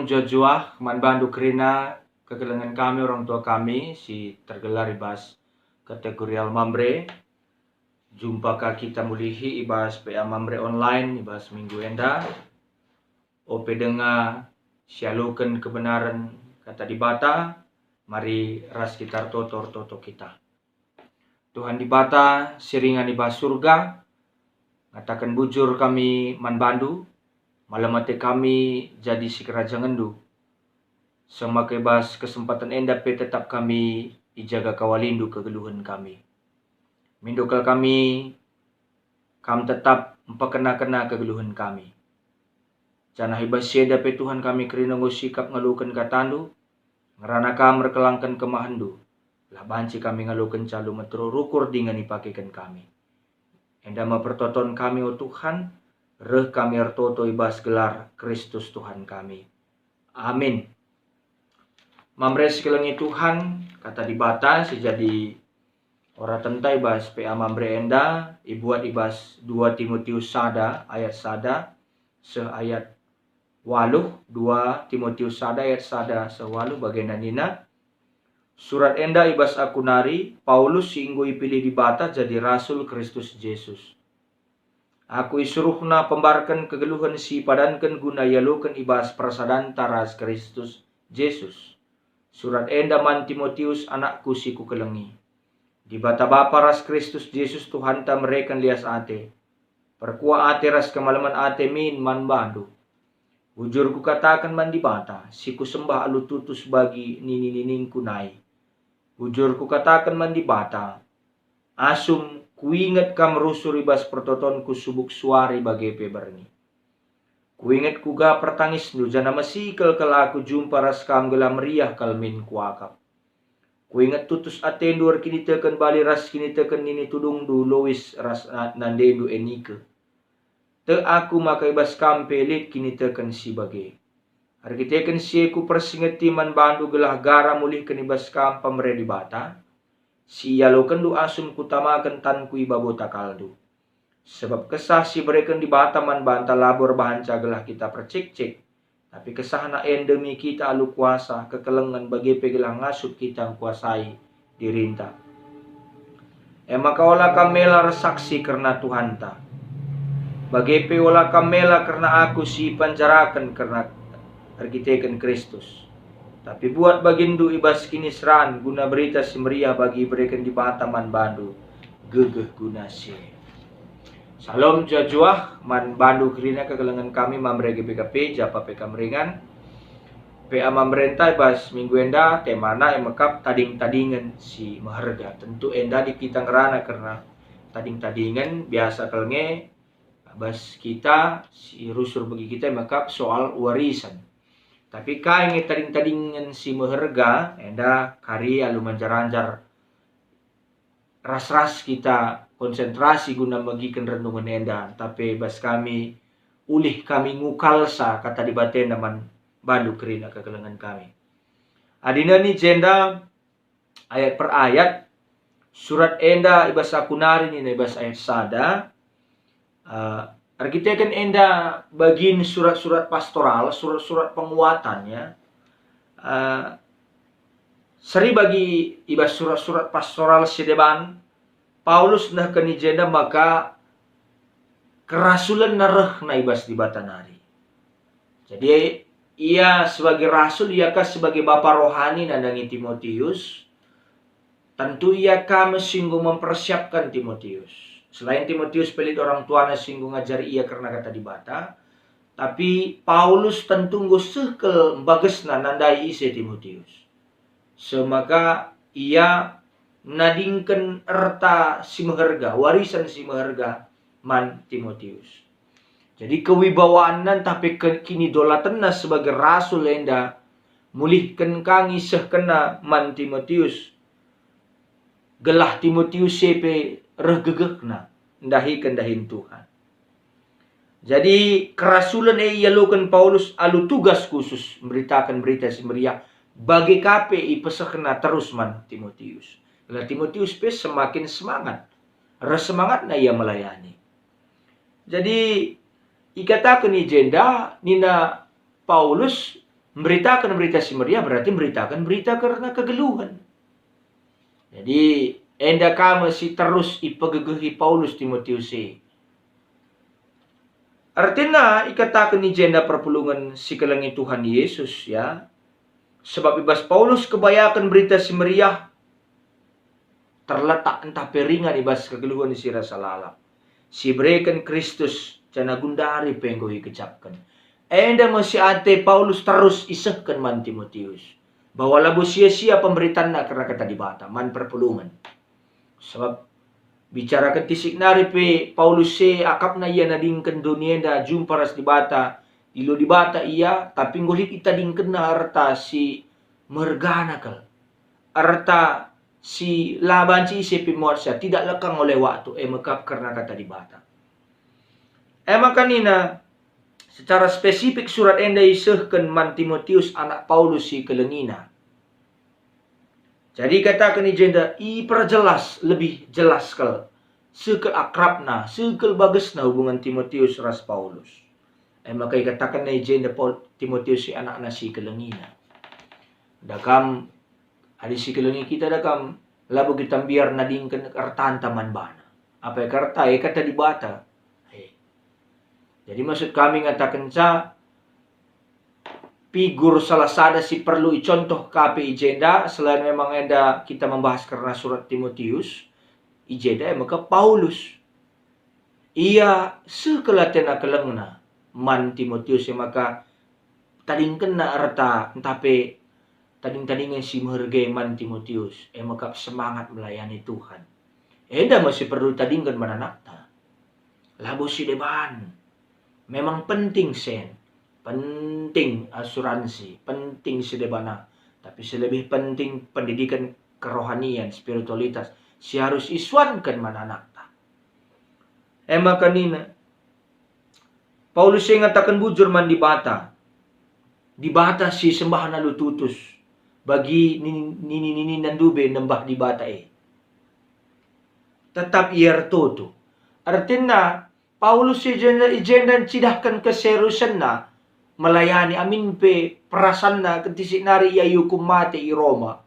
Salam Jajuah, man bandu kerina kegelengan kami orang tua kami si tergelar ibas kategori Almambre. Jumpa kita mulihi ibas PA Mambre online ibas minggu enda. Ope denga sialukan kebenaran kata dibata. Mari ras kita toto kita. Tuhan dibata siringan ibas surga. Katakan bujur kami man bandu. Malam mati kami jadi si kerajaan endu. Semakai bas kesempatan enda pe tetap kami ijaga kawalindu kegeluhan kami. Mindukal kami kam tetap empakena-kena kegeluhan kami. Janah ibas sieda pe Tuhan kami kerina ngusikap ngalukan katandu. Ngerana kam rekelangkan kemahandu. Lah banci kami ngalukan calu metro rukur dengan ipakekan kami. Enda mempertoton kami o Tuhan. Reh kami artoto ibas gelar Kristus Tuhan kami. Amin. Mamres kelengi Tuhan kata dibata sejadi ora tentai ibas PA Mambre enda ibuat ibas 2 Timotius sada ayat sada seayat 8 2 Timotius sada ayat sada sewalu bagian nina surat enda ibas aku nari Paulus singgo ipilih dibata jadi rasul Kristus Yesus. Aku isuruhna pembarkan kegeluhan si padankan guna yalukan ibas prasadan taras Kristus Yesus. Surat enda man Timotius anakku si ku kelengi. Di bata bapa ras Kristus Yesus Tuhan ta merekan lias ate. Perkua ate ras kemalaman ate min man bandu. Ujur ku katakan man di bata, si ku sembah alu tutus bagi nini-nining kunai. Ujur ku katakan man di bata, asum kuingat kam rusur ibas pertotonku subuk suari bagai peberni. Kuingat kuga pertangis nu jana masikel kala aku jumpa ras kam gelam meriah kalmin kuakap. Kuingat tutus atendur kini teken bali ras kini teken nini tudung du lois ras nandendu enike. Te aku maka ibas kam pelit kini teken si bagai. Hari teken si ku persingeti man bandu gelah gara mulih kenibas kam pamre di bata. Si yalokan du asum kutamakan tan kui babota kaldu. Sebab kesah si bereken di bataman banta labor bahan cagalah kita percik-cik. Tapi kesah na endemi kita alu kuasa kekelengan bagi pegelah ngasut kita kuasai dirinta. Maka olah kamela resaksi karena Tuhan ta. Bagi pe olah kamela karena aku si panjarakan karena argiteken Kristus. Tapi buat bagindu ibas kini seran guna berita si meriah bagi berikan di bataman bandu gegeh guna si. Salam jajuah man bandu kerina kegelengan kami Mambre GBKP japa PK Meringan. PA Mamrenta ibas minggu enda temana emakap tading-tadingan si maharga. Tentu enda di kita ngerana karena tading-tadingan biasa kelenge bas kita si rusur bagi kita emakap soal warisan. Tapi kain tading-tadingan si meherga, enda kari alu manjar-anjar ras-ras kita konsentrasi guna bagikan renungan enda. Tapi bas kami ulih kami ngukalsa kata di baten man bandu kerina kegelengan kami. Adina ni jenda ayat per ayat surat enda ibas akunari ni ibas ayat sada. Argitekan enda bagin surat-surat pastoral, surat-surat penguatannya. Seri bagi ibas surat-surat pastoral sedeban, Paulus nah kenijenda maka kerasulan nareh na ibas di batanari. Jadi ia sebagai rasul, ia sebagai bapa rohani nandangi Timotius. Tentu ia singgung mempersiapkan Timotius. Selain Timotius pelit orang tuanya singgung ngajari ia karena kata dibata. Tapi Paulus tentu ngusehkel bagesna nandai ise Timotius. Semaka ia nadingken erta si meherga, warisan si meherga man Timotius. Jadi kewibawaan tapi kini dolatenna sebagai rasul enda mulihkan kangi sehkena man Timotius. Gelah Timotius sepe regegekna ndahikan dahin Tuhan. Jadi kerasulan yalukan Paulus alu tugas khusus memberitakan berita si meriah bagi KPI pesakna terus man Timotius. Lah Timotius pe semakin semangat. Resemangat na ia melayani. Jadi ikatakan ni jenda nina Paulus Memberitakan berita si meriah berarti memberitakan berita karena kegeluhan. Jadi, enda kama si terus ipagegehi Paulus Timotius e. Artinya, ikatakan ni jenda perpulungan si kelengi Tuhan Yesus ya. Sebab ibas Paulus kebayakan berita si meriah terletak entah peringan ibas kegeluhan si rasa lalap. Si berikan Kristus jana gundari penggohi kecapkan. Enda masih ante Paulus terus isahkan man Timotius. Bahwa labu sia-sia pemberitaan na karena kata dibata man perpulungan. Sebab bicara ketisik nari pe Paulus se akap na iya nadingken dunia da jumpa ras dibata. Ilo dibata iya tapi ngolit ita dingken na arta si mergana kal. Arta si laban si isi pimuat siya tidak lekang oleh waktu mekap karena kata dibata. Makanina secara spesifik surat enda isahkan man Timotius anak Paulus si kelengina. Jadi katakan ni jenda perjelas lebih jelas kal sekel akrabna, sekel bagusna hubungan Timotius ras Paulus. Maka katakan ni jenda Timotius si anak si kelengina. Dakam adi si kelengi kita dakam labu kita biar nadingkan kartan taman bana. Apa ya karta kata dibata. Jadi maksud kami ngatakan sa figur salah sada si perlu icontoh KP ijenda selain memang ada kita membahas karena surat Timotius ijenda maka Paulus ia sekelatena kelengna man Timotius maka tading kena arta tapi tading-tadingin si menghargai man Timotius maka semangat melayani Tuhan. Eda masih perlu tadingkan mananakta. Labo si deban. Memang penting sen, penting asuransi, penting sedebana. Tapi selebih penting pendidikan kerohanian, spiritualitas. Si harus iswankan mananakta. Maka nina, Paulus yang ngatakan bujur man dibata. Dibata si sembah na lututus. Bagi nini nandube nembah dibata Tetap iertoto. Artinya, Paulus ijendan cidahkan keserusan na melayani amin pe perasan na ketisik nari ia hukum mati i Roma.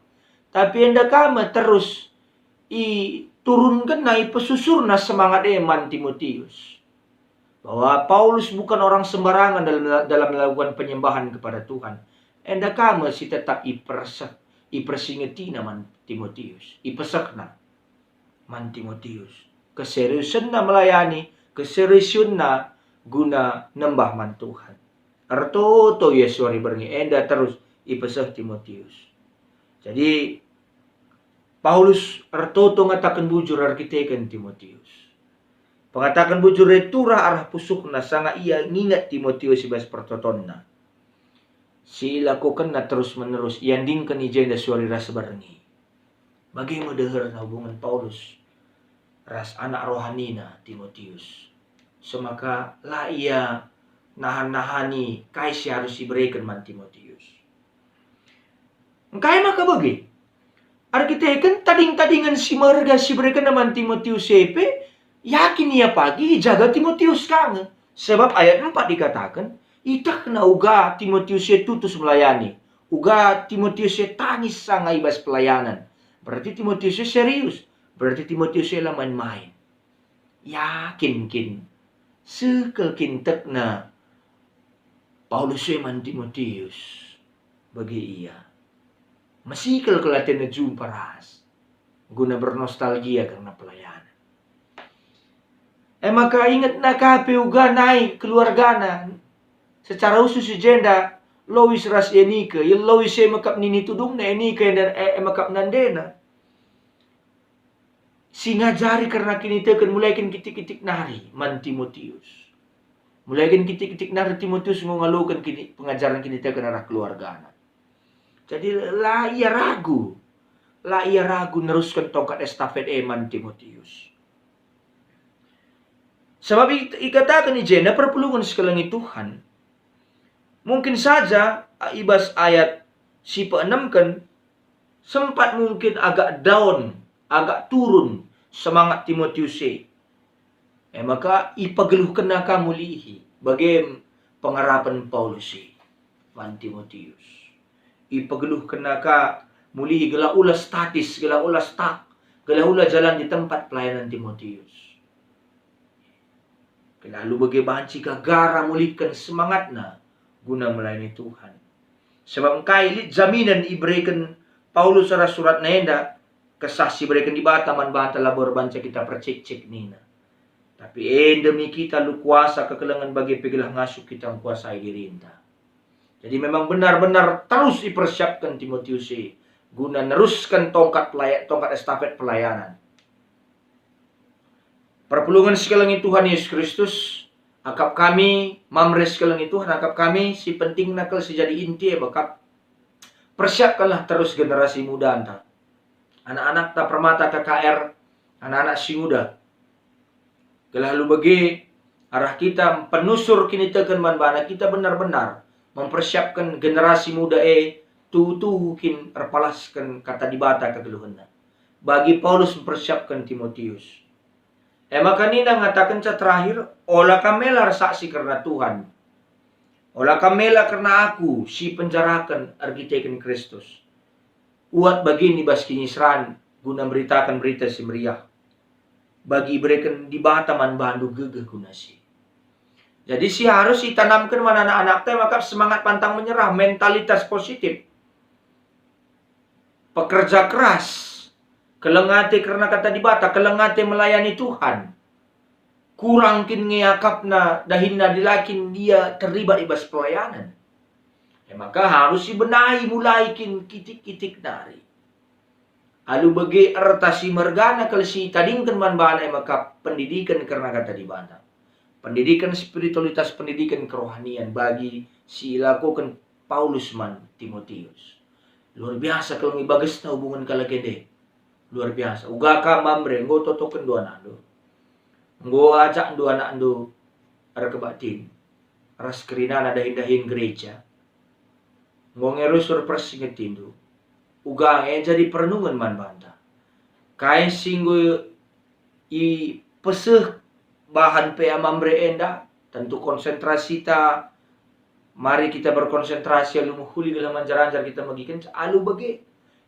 Tapi enda kama terus turunkan na pesusur na semangat man Timotius. Bahwa Paulus bukan orang sembarangan dalam melakukan penyembahan kepada Tuhan. Enda kama si tetap ipersingetina man Timotius. Ipesakna man Timotius. Keseriusan na melayani. Keseriusan na guna nembah man Tuhan. Artoto Yesuari berni enda terus ipesah Timotius. Jadi Paulus artoto ngatakan bujur arkiteken Timotius. Pengatakan bujur retura arah pusukna sanga ia ngingat Timotius ibas pertotonna. Si lakukan na terus menerus iandingkan ijenda suari rasa berni. Bagaimana deher na hubungan Paulus ras anak rohanina Timotius. Semaka lah ia nahan-nahani kai si harus diberikan man Timotius. Kai maka bagi. Arkiteken tading-tadingan si marga si berikan man Timotius sepe yakin ia pagi jaga Timotius kangen. Sebab ayat 4 dikatakan itak na uga Timotius tutus melayani. Uga Timotius tangis sanga ibas pelayanan. Berarti Timotius serius. Berarti Timotius lah main-main. Yakin sekel kintek na Paulus man Timotius bagi ia. Masih kelatihan na jumpa ras. Guna bernostalgia karena pelayanan. Maka ingat na kape uga naik keluargana. Secara khusus jenda Lois ras Enike. Yung Lois makap nini tudung na Enike dan makap nandena. Singajari karena kini tekan mulai kitik-kitik nari man Timotius. Mulai kitik-kitik nari Timotius mengalukan pengajaran kini tekan arah keluarga. Jadi lah ia ragu neruskan tongkat estafet man Timotius. Sebab ikatakan ijena perpulungan sekelengi Tuhan. Mungkin saja ibas ayat si pe-6 kan sempat mungkin agak down, agak turun semangat Timotius maka ipageluhkan na kamu lihi bagi pengarapan Paulus man Timotius. Ipageluh kenaka mulihi gela ulah statis, gela ulah stuck, gela ulah jalan di tempat pelayanan Timotius. Lalu bagaimana jika gara mulihkan semangatna guna melayani Tuhan. Sebab kailit jaminan iberikan Paulus surat nenda kesaksi berikan di bataman banta labor banca kita percek-cek nina. Tapi demi kita lu kuasa kekelengan bagi pegelah ngasuk kita menguasai dirinta. Jadi memang benar-benar terus dipersiapkan Timotius guna neruskan tongkat estafet pelayanan. Perpulungan sekalian Tuhan Yesus Kristus, akap kami mamres sekalian Tuhan, akap kami si penting nakal sejadi inti bakap persiapkanlah terus generasi muda anta. Anak-anak tak permata KKR, anak-anak si muda. Lalu bagi arah kita penusur kini tekan bana kita benar-benar mempersiapkan generasi muda tuhukin erpalaskan kata dibata kegeluhanna. Bagi Paulus mempersiapkan Timotius. Maka nina ngatakan terakhir, olah kamela saksi karena Tuhan. Olah kamela karena aku si penjarakan argiteken Kristus. Uat begini baskini seran guna beritakan berita si meriah. Bagi berikan di bataman bandu gegeh guna si. Jadi si harus ditanamkan mana anak-anak teh maka semangat pantang menyerah, mentalitas positif. Pekerja keras, kelengate karena kata dibata, kelengate melayani Tuhan. Kurang kin ngeyakapna dahinna dilakin dia terlibat ibas pelayanan. Maka harus dibenahi mulai kin kitik-kitik dari. Alu bagi ertasi mergana kalau si tadingkan man-bana maka pendidikan karena kata dibata. Pendidikan spiritualitas, pendidikan kerohanian bagi si lakukan Paulus man Timotius. Luar biasa kalau ngibagas na hubungan kalagede. Luar biasa. Ugaka mamre, ngo totokan dua nando. Ngo ajak dua nando ara kebatin. Ras kerina na dahin-dahin gereja. Ngo ngerusur persingetin do. Ugang jadi perenungan man banta. Kain singgo i peseh bahan pe mamre enda, tentu konsentrasi ta, mari kita berkonsentrasi alu muhuli dalam manjar-anjar kita magikan alu bagi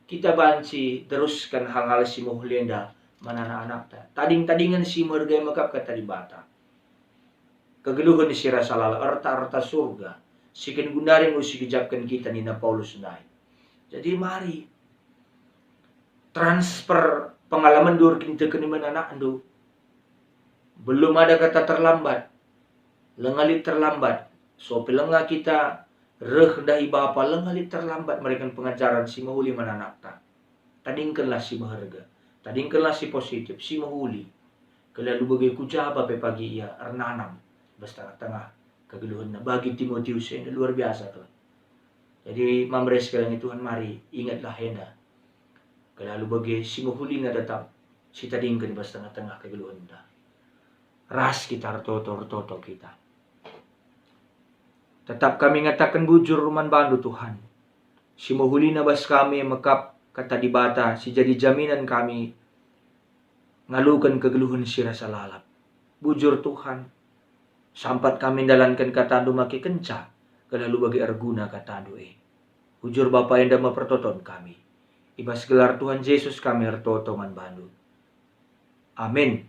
kita banci teruskan hal-hal si muhuli enda mana anak-anak ta. Tading-tadingan si mergai makap kata dibata. Kegeluhan si rasalala arta-arta surga. Sikin gundaring usi kejapkan kita nina Paulus nai. Jadi mari transfer pengalaman dur kita ke mana anak ando. Belum ada kata terlambat. Lengalit terlambat. So pelengah kita reh bapa lengalit terlambat mereka pengajaran si mahuli mananakta. Tadingkanlah si maharga. Tadingkanlah si positif si mahuli. Kelalu bagi kujaba pe pagi ia ernanam basta tengah kegeluhan na bagi Timotius ini luar biasa tuh. Jadi mamres sekalian Tuhan mari ingatlah henda. Kelalu bagi si mahuli na datang si tadingkan basta tengah kegeluhan na. Ras kita toto kita. Tetap kami ngatakan bujur ruman bandu Tuhan. Si mahuli na bas kami makap kata dibata si jadi jaminan kami ngalukan kegeluhan si rasa lalap. Bujur Tuhan. Sampat kami dalankan kata andu maki kenca. Kalalu bagi arguna kata andu Bujur Bapa yang dah mempertoton kami. Ibas gelar Tuhan Yesus kami hartoto man bandu. Amin.